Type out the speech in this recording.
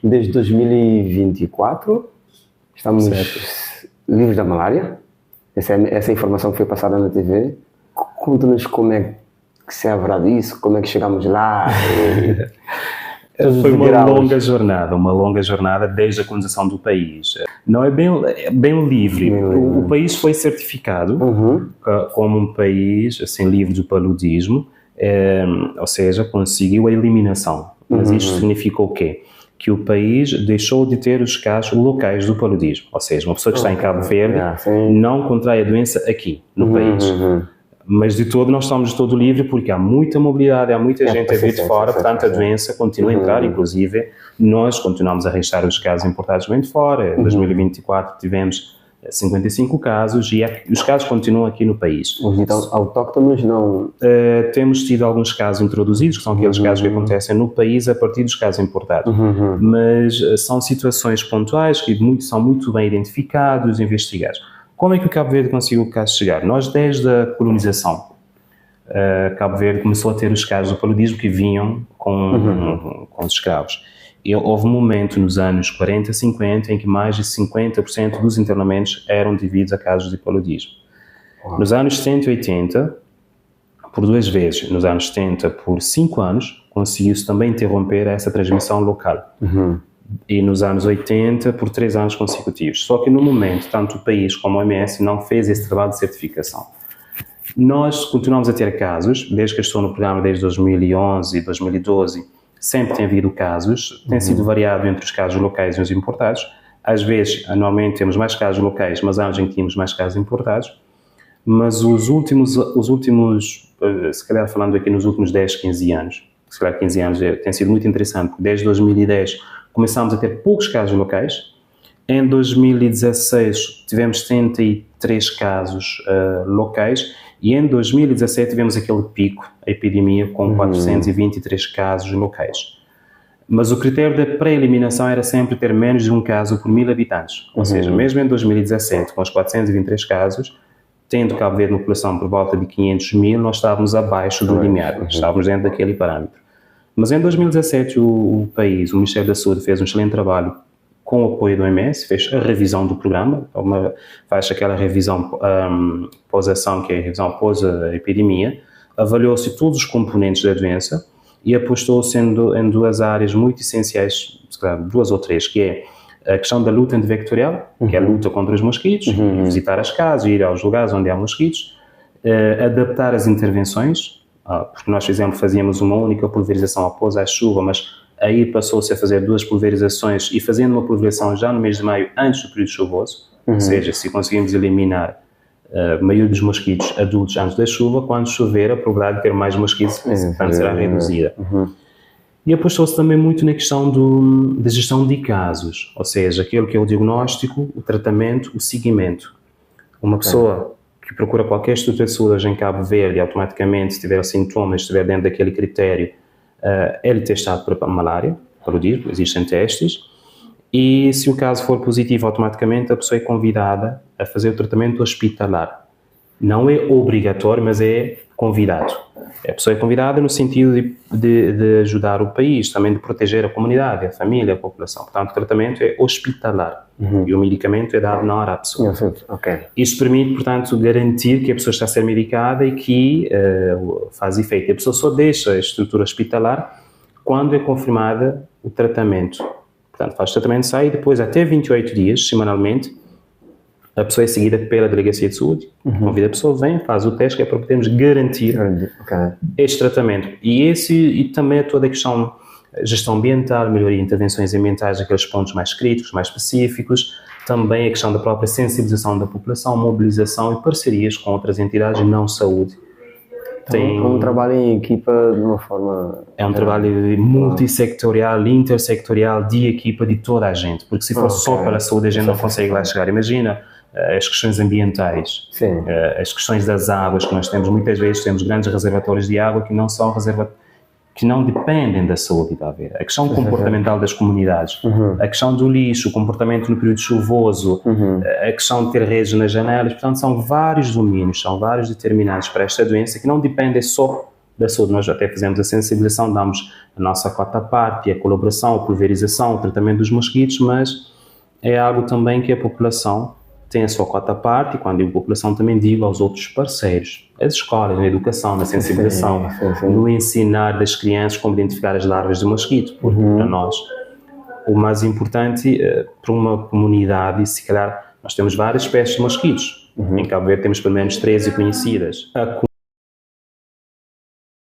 desde 2024 estamos livres da malária. Essa informação que foi passada na TV. Conta-nos como é que se haverá disso, como é que chegamos lá. Foi uma longa jornada desde a colonização do país. Não é bem livre. O país foi certificado como um país assim, livre do paludismo, ou seja, conseguiu a eliminação. Mas isto significa o quê? Que o país deixou de ter os casos locais do paludismo. Ou seja, uma pessoa que está em Cabo Verde não contrai a doença aqui, no país. Mas de todo, nós estamos de todo livre porque há muita mobilidade, há muita gente a vir de fora, portanto a doença continua a entrar, inclusive nós continuamos a registrar os casos importados bem de fora. Em 2024 tivemos 55 casos e os casos continuam aqui no país. Então, autóctonos não... Temos tido alguns casos introduzidos, que são aqueles casos que acontecem no país a partir dos casos importados. Mas são situações pontuais que são muito bem identificados e investigados. Como é que o Cabo Verde conseguiu o caso chegar? Nós, desde a colonização, Cabo Verde começou a ter os casos do paludismo que vinham com os escravos. E houve um momento nos anos 40, 50, em que mais de 50% dos internamentos eram devidos a casos de paludismo. Nos anos 70 e 80, por 2 vezes, nos anos 70 por 5 anos, conseguiu-se também interromper essa transmissão local. E nos anos 80 por 3 anos consecutivos. Só que no momento, tanto o país como a OMS não fez esse trabalho de certificação. Nós continuamos a ter casos, desde que estou no programa desde 2011 e 2012, sempre tem havido casos, tem sido variado entre os casos locais e os importados. Às vezes, anualmente temos mais casos locais, mas há anos em que temos mais casos importados. Mas os últimos, se calhar falando aqui nos últimos 10, 15 anos, se calhar 15 anos tem sido muito interessante, porque desde 2010 começámos a ter poucos casos locais. Em 2016 tivemos 73 casos locais e em 2017 tivemos aquele pico, a epidemia, com 423 casos locais. Mas o critério da pré-eliminação era sempre ter menos de um caso por 1000 habitantes. Ou seja, mesmo em 2017, com os 423 casos, tendo Cabo Verde uma população por volta de 500 mil, nós estávamos abaixo do limiar, estávamos dentro daquele parâmetro. Mas em 2017 o Ministério da Saúde fez um excelente trabalho com o apoio do OMS, fez a revisão do programa, faz aquela revisão pós-ação, que é a revisão após a epidemia, avaliou-se todos os componentes da doença e apostou-se em 2 áreas muito essenciais, 2 ou 3, que é a questão da luta antivectorial, que é a luta contra os mosquitos, visitar as casas, ir aos lugares onde há mosquitos, adaptar as intervenções, porque nós fazíamos uma única pulverização após a chuva, mas aí passou-se a fazer 2 pulverizações e fazendo uma pulverização já no mês de maio, antes do período chuvoso, ou seja, se conseguimos eliminar a maioria dos mosquitos adultos antes da chuva, quando chover a probabilidade de ter mais mosquitos será reduzida. E apostou-se também muito na questão da gestão de casos, ou seja, aquilo que é o diagnóstico, o tratamento, o seguimento. Uma pessoa que procura qualquer estrutura de saúde hoje em Cabo Verde, automaticamente, se tiver sintomas, estiver dentro daquele critério, é testado para malária, paludismo, existem testes, e se o caso for positivo, automaticamente a pessoa é convidada a fazer o tratamento hospitalar. Não é obrigatório, mas é convidado. A pessoa é convidada no sentido de ajudar o país, também de proteger a comunidade, a família, a população. Portanto, o tratamento é hospitalar e o medicamento é dado na hora à pessoa. Isto permite, portanto, garantir que a pessoa está a ser medicada e que faz efeito. A pessoa só deixa a estrutura hospitalar quando é confirmada o tratamento. Portanto, faz o tratamento, sai e depois, até 28 dias, semanalmente, a pessoa é seguida pela Delegacia de Saúde, convida a pessoa, vem, faz o teste, que é para podermos garantir este tratamento. E também toda a questão de gestão ambiental, melhoria de intervenções ambientais naqueles pontos mais críticos, mais específicos, também a questão da própria sensibilização da população, mobilização e parcerias com outras entidades de não saúde. Tem um trabalho em equipa de uma forma... É um trabalho multissectorial, intersectorial, de equipa de toda a gente, porque se for só para a saúde a gente não consegue lá chegar. Imagina as questões ambientais, as questões das águas, que nós temos muitas vezes, temos grandes reservatórios de água que não são que não dependem da saúde, está a ver? A questão comportamental das comunidades, a questão do lixo, o comportamento no período chuvoso, a questão de ter redes nas janelas, portanto são vários domínios, são vários determinantes para esta doença que não dependem só da saúde. Nós até fizemos a sensibilização, damos a nossa cota à parte, a colaboração, a pulverização, o tratamento dos mosquitos, mas é algo também que a população tem a sua cota à parte, e quando digo população também digo aos outros parceiros, as escolas, na educação, na sensibilização, no ensinar das crianças como identificar as larvas de mosquito, porque para nós o mais importante para uma comunidade, e se calhar nós temos várias espécies de mosquitos, em Cabo Verde temos pelo menos 13 conhecidas.